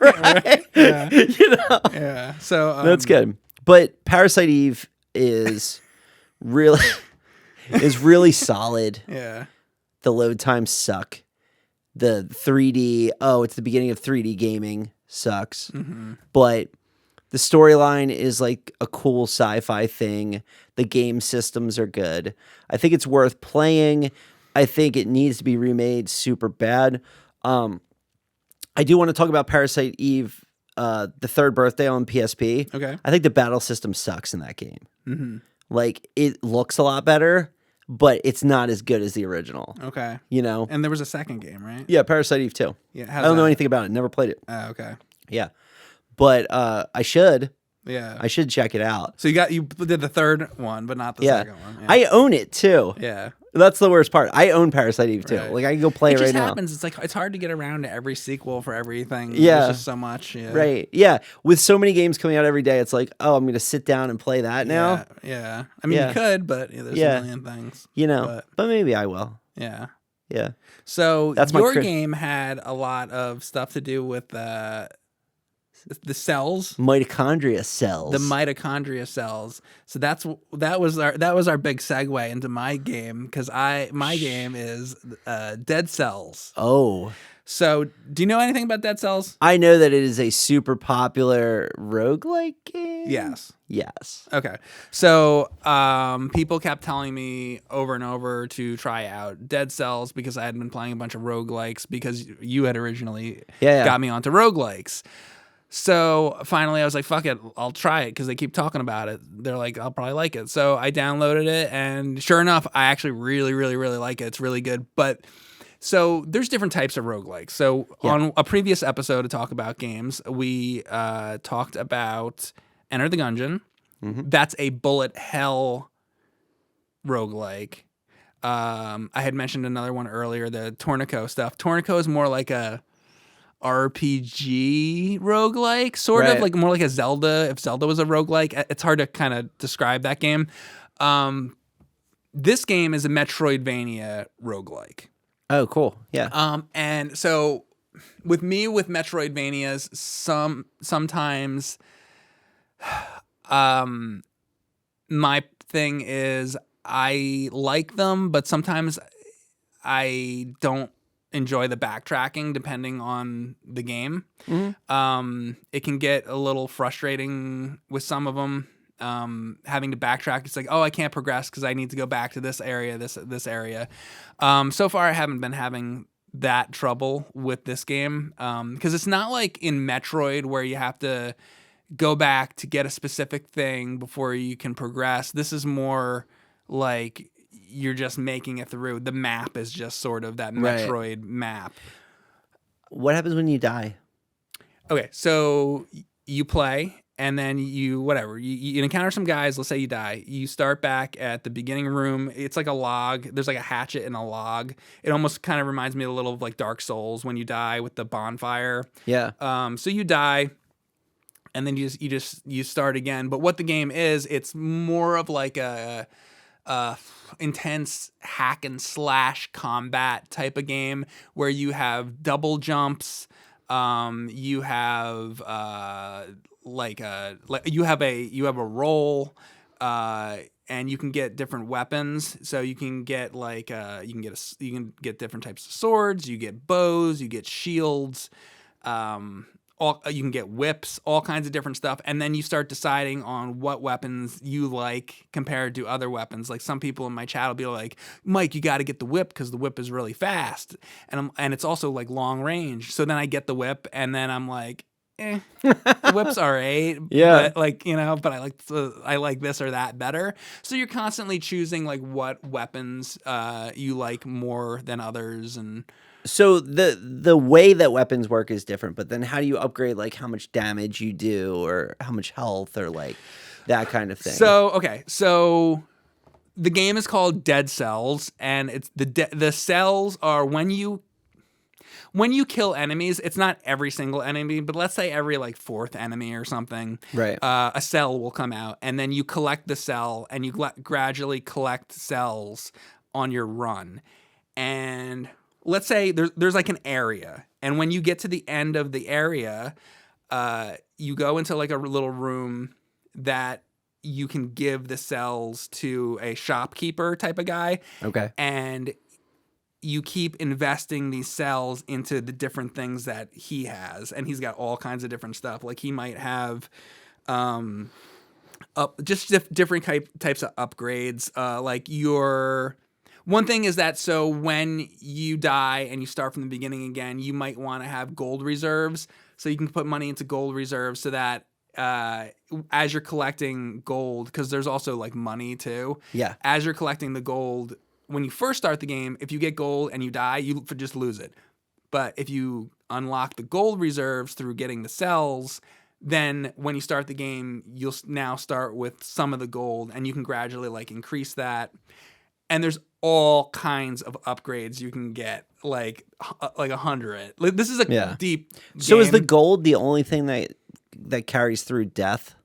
Right. Yeah. You know. Yeah. So That's good. But Parasite Eve is really solid. Yeah. The load times suck. The 3D, it's the beginning of 3D gaming sucks. Mm-hmm. But the storyline is like a cool sci-fi thing. The game systems are good. I think it's worth playing. I think it needs to be remade super bad. I do want to talk about Parasite Eve, the third birthday on PSP. Okay. I think the battle system sucks in that game. Mm-hmm. Like, it looks a lot better, but it's not as good as the original. Okay. You know? And there was a second game, right? Yeah, Parasite Eve 2. Yeah. I don't know anything about it. Never played it. Oh, okay. Yeah. But I should. Yeah. I should check it out. So you did the third one, but not the Yeah. second one. Yeah. I own it, too. Yeah. That's the worst part. I own Parasite Eve, too. Right. Like, I can go play it right just now. happens. It's like it's hard to get around to every sequel for everything. Yeah. There's just so much. Yeah. Right. Yeah. With so many games coming out every day, it's like, oh, I'm going to sit down and play that now. Yeah. I mean, Yeah. you could, but there's Yeah. a million things. You know, but maybe I will. Yeah. Yeah. So That's my your game had a lot of stuff to do with the cells. Mitochondria cells. The mitochondria cells. So that was our big segue into my game because my game is Dead Cells. Oh. So do you know anything about Dead Cells? I know that it is a super popular roguelike game. Yes. Yes. Okay. So people kept telling me over and over to try out Dead Cells because I had been playing a bunch of roguelikes because you had originally got me onto roguelikes. So finally I was like, fuck it, I'll try it because they keep talking about it. They're like, I'll probably like it. So I downloaded it and sure enough, I actually really, really, really like it. It's really good. But so there's different types of roguelikes. So on a previous episode to talk about games, we talked about Enter the Gungeon. Mm-hmm. That's a bullet hell roguelike. I had mentioned another one earlier, the Tornico stuff. Tornico is more like a RPG roguelike, sort of like more like a Zelda. If Zelda was a roguelike, it's hard to kind of describe that game. This game is a Metroidvania roguelike. Oh, cool. Yeah. And so with Metroidvanias, sometimes my thing is I like them, but sometimes I don't enjoy the backtracking depending on the game. Mm-hmm. It can get a little frustrating with some of them. Having to backtrack, it's like, oh, I can't progress because I need to go back to this area, this area. So far, I haven't been having that trouble with this game because it's not like in Metroid where you have to go back to get a specific thing before you can progress. This is more like you're just making it through. The map is just sort of that Metroid map. What happens when you die? Okay, so you play, and then you encounter some guys. Let's say you die. You start back at the beginning room. It's like a log. There's like a hatchet and a log. It almost kind of reminds me a little of like Dark Souls when you die with the bonfire. Yeah. So you die, and then you start again. But what the game is, it's more of like a intense hack and slash combat type of game where you have double jumps. You have you have a roll. and you can get different weapons. So you can get like you can get different types of swords. You get bows. You get shields. You can get whips, all kinds of different stuff, and then you start deciding on what weapons you like compared to other weapons. Like some people in my chat will be like, "Mike, you got to get the whip because the whip is really fast, and it's also like long range." So then I get the whip, and then I'm like, the whip's alright, Yeah. but like but I like this or that better. So you're constantly choosing like what weapons you like more than others, and So the way that weapons work is different, but then how do you upgrade like how much damage you do or how much health or like that kind of thing? So the game is called Dead Cells, and it's the cells are when you kill enemies. It's not every single enemy, but let's say every like fourth enemy or something. Right. A cell will come out, and then you collect the cell, and you gradually collect cells on your run, and let's say there's like an area, and when you get to the end of the area, you go into like a little room that you can give the cells to a shopkeeper type of guy. Okay. And you keep investing these cells into the different things that he has, and he's got all kinds of different stuff. Like he might have different types of upgrades. Like your one thing is that so when you die and you start from the beginning again, you might want to have gold reserves. So you can put money into gold reserves so that as you're collecting gold, because there's also like money too. Yeah. As you're collecting the gold, when you first start the game, if you get gold and you die, you just lose it. But if you unlock the gold reserves through getting the cells, then when you start the game, you'll now start with some of the gold, and you can gradually like increase that. And there's all kinds of upgrades you can get, like 100. Like, this is a deep game. So is the gold the only thing that carries through death?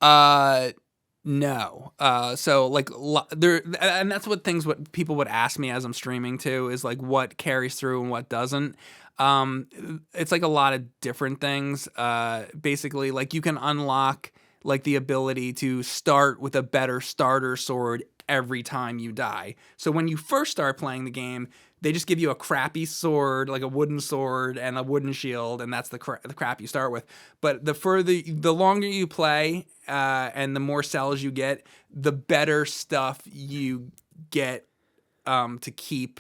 No. So like there, and that's what people would ask me as I'm streaming too, is like what carries through and what doesn't. It's like a lot of different things. Basically, like you can unlock like the ability to start with a better starter sword every time you die. So when you first start playing the game, they just give you a crappy sword, like a wooden sword and a wooden shield, and that's the crap you start with. But the longer you play, and the more cells you get, the better stuff you get to keep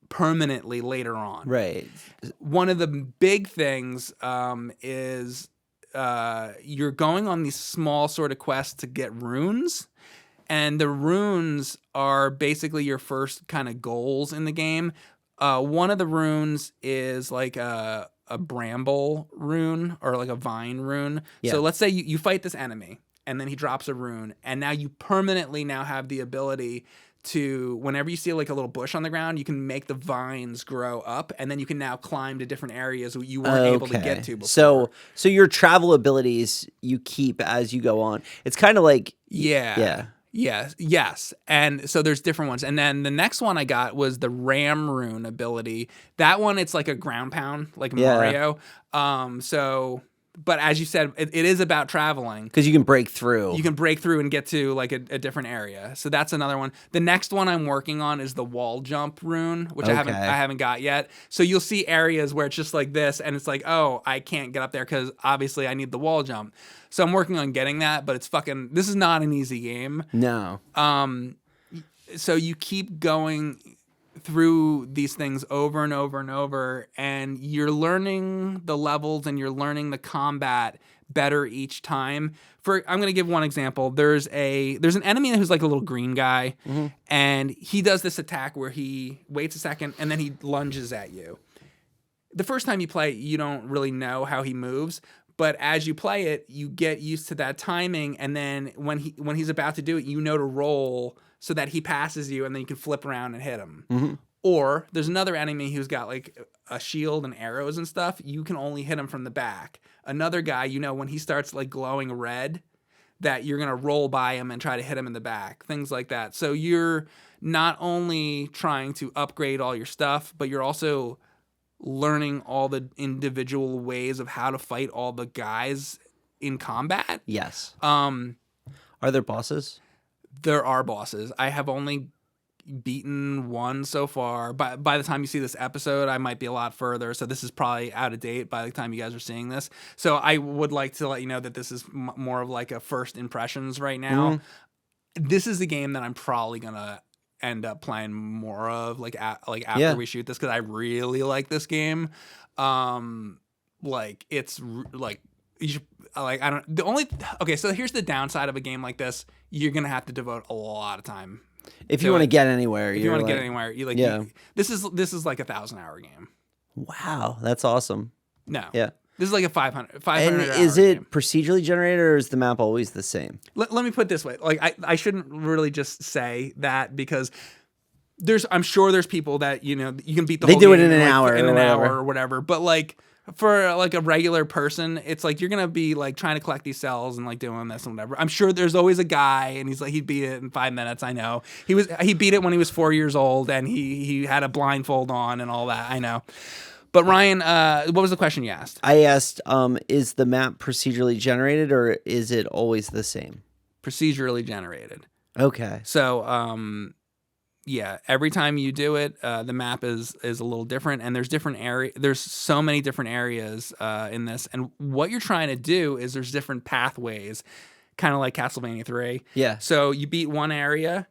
permanently later on. Right. One of the big things is you're going on these small sort of quests to get runes. And the runes are basically your first kind of goals in the game. One of the runes is like a bramble rune or like a vine rune. Yeah. So let's say you fight this enemy, and then he drops a rune, and now you permanently now have the ability to, whenever you see like a little bush on the ground, you can make the vines grow up, and then you can now climb to different areas you weren't able to get to before. So your travel abilities you keep as you go on. It's kind of like Yeah. Yes. And so there's different ones. And then the next one I got was the Ram Rune ability. That one, it's like a ground pound, like Mario. But as you said, it is about traveling. Because you can break through. You can break through and get to like a different area. So that's another one. The next one I'm working on is the wall jump rune, which I haven't got yet. So you'll see areas where it's just like this, and it's like, oh, I can't get up there because obviously I need the wall jump. So I'm working on getting that, but this is not an easy game. No. So you keep going through these things over and over and over, and you're learning the levels and you're learning the combat better each time. I'm going to give one example. There's an enemy who's like a little green guy, and he does this attack where he waits a second and then he lunges at you. The first time you play, you don't really know how he moves, but as you play it, you get used to that timing, and then when he's about to do it, you know to roll so that he passes you, and then you can flip around and hit him. Mm-hmm. Or there's another enemy who's got like a shield and arrows and stuff. You can only hit him from the back. Another guy, when he starts like glowing red, that you're going to roll by him and try to hit him in the back. Things like that. So you're not only trying to upgrade all your stuff, but you're also learning all the individual ways of how to fight all the guys in combat. Yes. Are there bosses? there are bosses. I have only beaten one so far. By the time you see this episode, I might be a lot further. So this is probably out of date by the time you guys are seeing this. So I would like to let you know that this is more of like a first impressions right now. This is the game that I'm probably gonna end up playing more of, like after we shoot this, because I really like this game. Like it's like you should, like I don't the only okay. So here's the downside of a game like this: you're gonna have to devote a lot of time. If you want to get anywhere, if you want to get anywhere, you like this is like a 1,000-hour game. Wow, that's awesome. No, yeah. This is like a 500 And is it procedurally generated, or is the map always the same? Let me put it this way. Like, I shouldn't really just say that, because I'm sure there's people that, you know, you can beat the whole game. They do it in an hour. In an hour or whatever. But, like, for, like, a regular person, it's like you're going to be, like, trying to collect these cells and, like, doing this and whatever. I'm sure there's always a guy, and he's like, he beat it in 5 minutes, I know. He beat it when he was 4 years old, and he had a blindfold on and all that, I know. But Ryan, what was the question you asked? I asked, is the map procedurally generated, or is it always the same? Procedurally generated. Okay. So, yeah, every time you do it, the map is a little different, and there's so many different areas in this, and what you're trying to do is there's different pathways, kind of like Castlevania 3. Yeah. So you beat one area.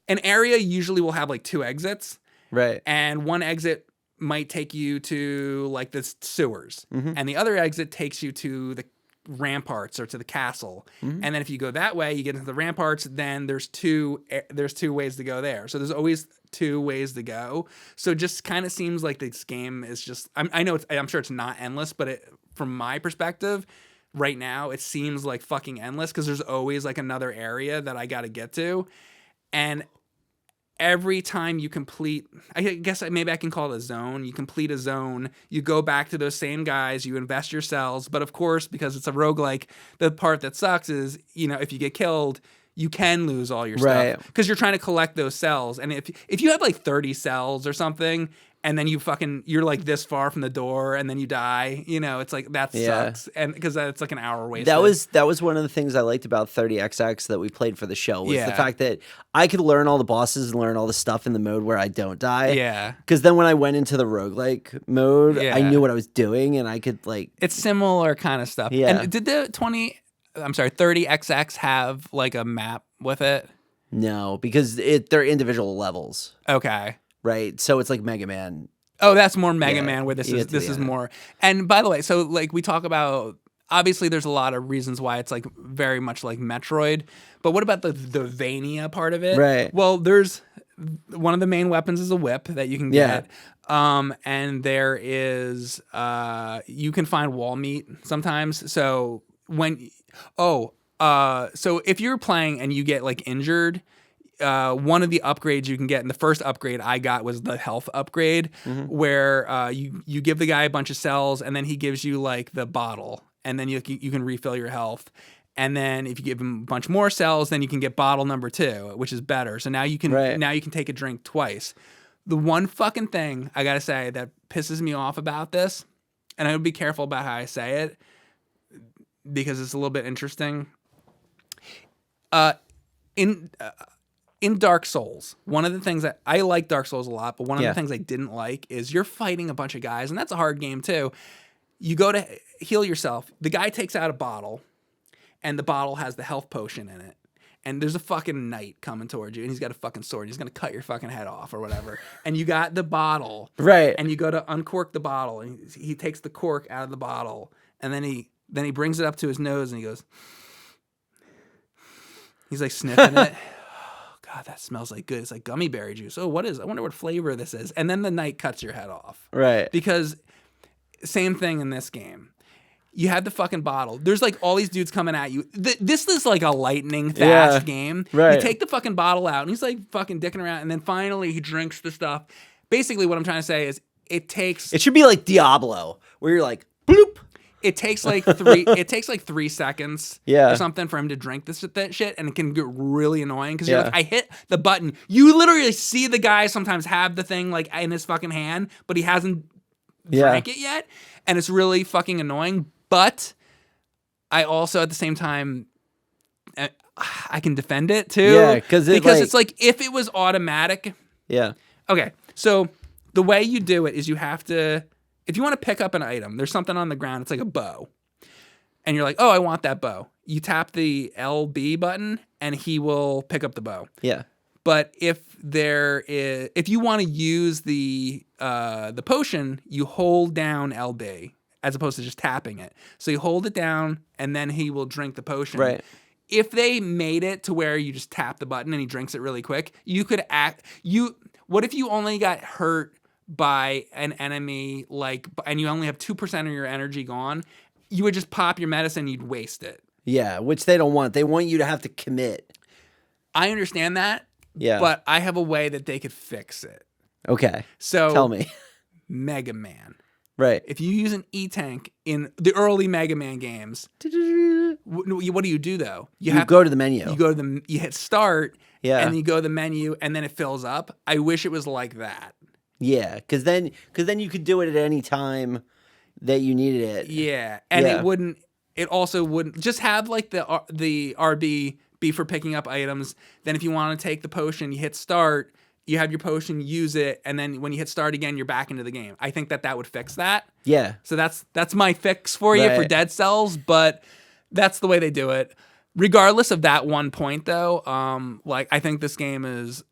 An area usually will have like 2 exits. Right. And one exit might take you to like the sewers, and the other exit takes you to the ramparts or to the castle. And then if you go that way, you get into the ramparts. Then there's two ways to go there. So there's always 2 ways to go. So it just kind of seems like this game is just. I'm sure it's not endless, but from my perspective, right now it seems like fucking endless, because there's always like another area that I got to get to, and every time you complete, I guess maybe I can call it a zone. You complete a zone, you go back to those same guys, you invest your cells. But of course, because it's a roguelike, the part that sucks is, you know, if you get killed, you can lose all your stuff. Because you're trying to collect those cells. And if you have like 30 cells or something, and then you're like this far from the door, and then you die, you know, it's like, that sucks. And because that's like an hour wasted. That was one of the things I liked about 30XX that we played for the show, was the fact that I could learn all the bosses and learn all the stuff in the mode where I don't die. Yeah. Because then when I went into the roguelike mode, I knew what I was doing, and I could like... It's similar kind of stuff. Yeah. And did the 30XX have like a map with it? No, because they're individual levels. Okay. Right, so it's like Mega Man. Oh, that's more Mega Man, where this is end. more. And by the way, so like we talk about, obviously there's a lot of reasons why it's like very much like Metroid, but what about the Vania part of it? Right. Well, there's one of the main weapons is a whip that you can get. And there is you can find wall meat sometimes. So so if you're playing and you get like injured, one of the upgrades you can get, and the first upgrade I got was the health upgrade, where you give the guy a bunch of cells, and then he gives you like the bottle, and then you can refill your health. And then if you give him a bunch more cells, then you can get bottle number 2, which is better. So now you can take a drink twice. The one fucking thing I gotta say that pisses me off about this, and I would be careful about how I say it, because it's a little bit interesting. In Dark Souls, one of the things that I like Dark Souls a lot, but one of the things I didn't like is you're fighting a bunch of guys, and that's a hard game too. You go to heal yourself. The guy takes out a bottle, and the bottle has the health potion in it. And there's a fucking knight coming towards you, and he's got a fucking sword. He's gonna cut your fucking head off or whatever. And you got the bottle, and you go to uncork the bottle, and he takes the cork out of the bottle, and then he brings it up to his nose, and he's like sniffing it. God, that smells like good. It's like gummy berry juice. Oh, what is it? I wonder what flavor this is. And then the knight cuts your head off. Right. Because same thing in this game. You have the fucking bottle. There's like all these dudes coming at you. This is like a lightning fast game. Right. You take the fucking bottle out, and he's like fucking dicking around, and then finally he drinks the stuff. Basically, what I'm trying to say is it should be like Diablo, where you're like, bloop. It takes like 3 seconds or something for him to drink that shit, and it can get really annoying because you're like, I hit the button. You literally see the guy sometimes have the thing like in his fucking hand, but he hasn't drank it yet, and it's really fucking annoying. But I also at the same time, I can defend it too. Yeah, because it's like if it was automatic. Yeah. Okay, so the way you do it is you have to, if you want to pick up an item, there's something on the ground. It's like a bow, and you're like, oh, I want that bow. You tap the LB button, and he will pick up the bow. Yeah. But if you want to use the potion, you hold down LB as opposed to just tapping it. So you hold it down, and then he will drink the potion. Right. If they made it to where you just tap the button and he drinks it really quick, you could what if you only got hurt by an enemy, and you only have 2% of your energy gone? You would just pop your medicine, you'd waste it. Yeah, which they don't want. They want you to have to commit. I understand that. Yeah. But I have a way that they could fix it. Okay. So tell me. Mega Man. Right. If you use an E-Tank in the early Mega Man games, what do you do though? You go to the menu. You hit start, Yeah. and you go to the menu, and then it fills up. I wish it was like that. Yeah, because then you could do it at any time that you needed it. Yeah, and Yeah. it also wouldn't just have like the RB be for picking up items. Then if you want to take the potion, you hit start. You have your potion, use it, and then when you hit start again, you're back into the game. I think that would fix that. Yeah. So that's my fix for you for Dead Cells, but that's the way they do it. Regardless of that one point, though, I think this game is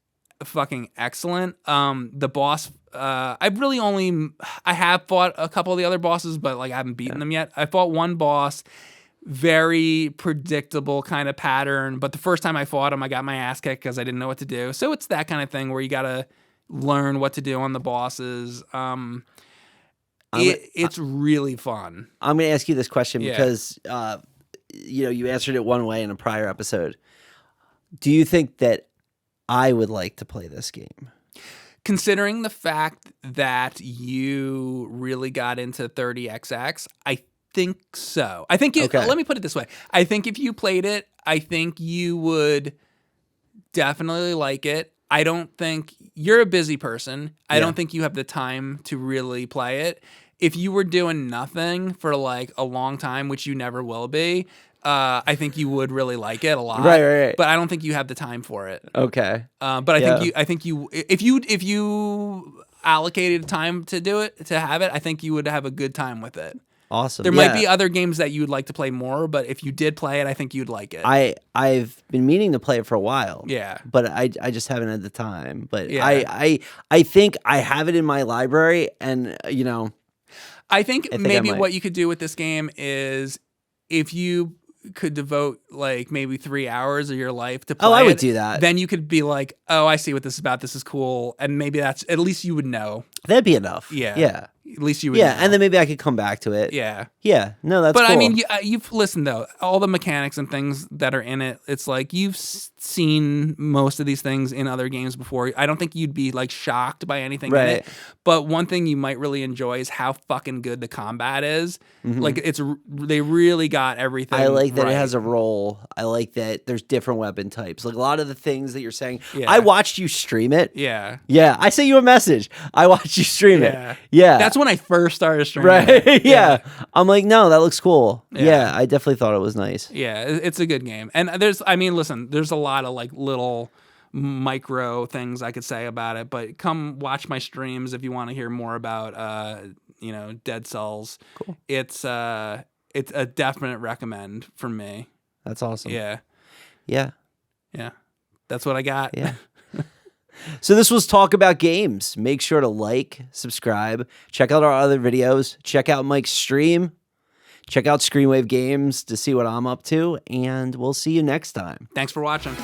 fucking excellent. The boss, I have fought a couple of the other bosses, but I haven't beaten them yet. I fought one boss. Very predictable kind of pattern, but the first time I fought him, I got my ass kicked because I didn't know what to do. So it's that kind of thing where you gotta learn what to do on the bosses. It's really fun. I'm going to ask you this question because you answered it one way in a prior episode. Do you think that I would like to play this game? Considering the fact that you really got into 30XX, I think so. I think let me put it this way. I think if you played it, I think you would definitely like it. I don't think you're a busy person. I don't think you have the time to really play it. If you were doing nothing for a long time, which you never will be, I think you would really like it a lot. Right. But I don't think you have the time for it. Okay. But I think you if you allocated time to do it, to have it, I think you would have a good time with it. Awesome. There might be other games that you would like to play more, but if you did play it, I think you'd like it. I've been meaning to play it for a while. Yeah. But I just haven't had the time. But Yeah. I think I have it in my library, and I think I maybe might. what you could do with this game is if you could devote maybe 3 hours of your life to play I would it, do that. Then you could be like, oh, I see what this is about. This is cool. And maybe that's, at least you would know. That'd be enough. Yeah. Yeah. At least you would Yeah, know. and then maybe I could come back to it. Yeah. Yeah. No, that's But cool. I mean, you've listened though. All the mechanics and things that are in it, it's like you've seen most of these things in other games before. I don't think you'd be shocked by anything in it. But one thing you might really enjoy is how fucking good the combat is. They really got everything. I like that right. it has a role. I like that there's different weapon types. A lot of the things that you're saying. Yeah. I watched you stream it. Yeah. Yeah. I sent you a message. I watched you stream it. Yeah. That's when I first started streaming. right. Yeah. I'm like, no, that looks cool. Yeah. Yeah. I definitely thought it was nice. Yeah, it's a good game. And there's a lot of little micro things I could say about it, but come watch my streams if you want to hear more about Dead Cells. Cool. It's a definite recommend from me. That's awesome. Yeah. Yeah. Yeah. That's what I got. Yeah. So this was Talk About Games. Make sure to subscribe, check out our other videos, check out Mike's stream, check out Screenwave Games to see what I'm up to, and we'll see you next time. Thanks for watching.